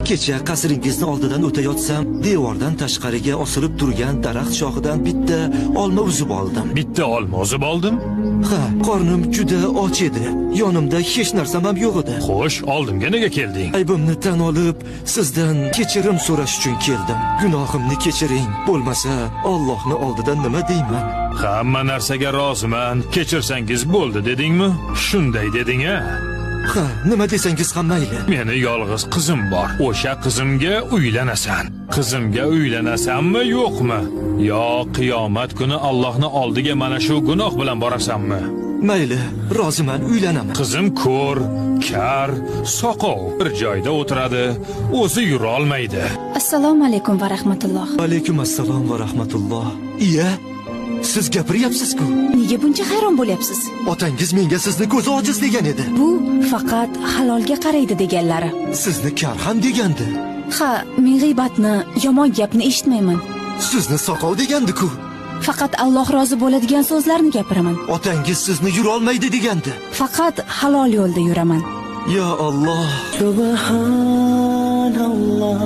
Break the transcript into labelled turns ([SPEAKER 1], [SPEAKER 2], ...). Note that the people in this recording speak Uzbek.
[SPEAKER 1] Kecha qasringizni oldidan o'tayotsam, devordan tashqariga osilib turgan daraxt shoxidan bitta olma uzib oldim.
[SPEAKER 2] Bitta olma uzib oldim?
[SPEAKER 1] Ha, qornim juda och edi. Yonimda hech narsam ham yo'q edi.
[SPEAKER 2] Xo'sh, oldimga nega kelding?
[SPEAKER 1] Aybimni tan olib, sizdan kechirim so'rash uchun keldim. Gunohimni kechiring. Bo'lmasa, Allohning oldidan nima deyman?
[SPEAKER 2] Hamma narsaga roziman. Kechirsangiz bo'ldi dedingmi? Shunday deding-a?
[SPEAKER 1] Ha, nima desangiz ham mayli.
[SPEAKER 2] Meni yolg'iz qizim bor. O'sha qizimga uylanasan. Qizimga uylanasanmi, yo'qmi? Yo qiyomat kuni Allohning oldiga mana shu gunoh bilan borasanmi?
[SPEAKER 1] Mayli, roziman, uylanaman.
[SPEAKER 2] Qizim ko'r, kar, soqov, bir joyda o'tiradi, o'zi yura olmaydi.
[SPEAKER 3] Assalomu alaykum va rahmatulloh.
[SPEAKER 1] Alaykum assalom va rahmatulloh. Iya, siz gapiryapsiz-ku.
[SPEAKER 3] Nega buncha hayron bo'lyapsiz?
[SPEAKER 1] Otangiz menga sizni ko'zi ojiz degan edi.
[SPEAKER 3] Bu faqat halolga qaraydi deganlari.
[SPEAKER 1] Sizni kar ham degandi.
[SPEAKER 3] Ha, men g'iybatni, yomon gapni eshitmayman.
[SPEAKER 1] Sizni soqov degandi-ku.
[SPEAKER 3] Faqat Alloh rozi bo'ladigan so'zlarni gapiraman.
[SPEAKER 1] Otangiz sizni yura olmaydi degandi.
[SPEAKER 3] Faqat halol yo'lda yuraman.
[SPEAKER 1] Ya Alloh.
[SPEAKER 4] Subhanalloh.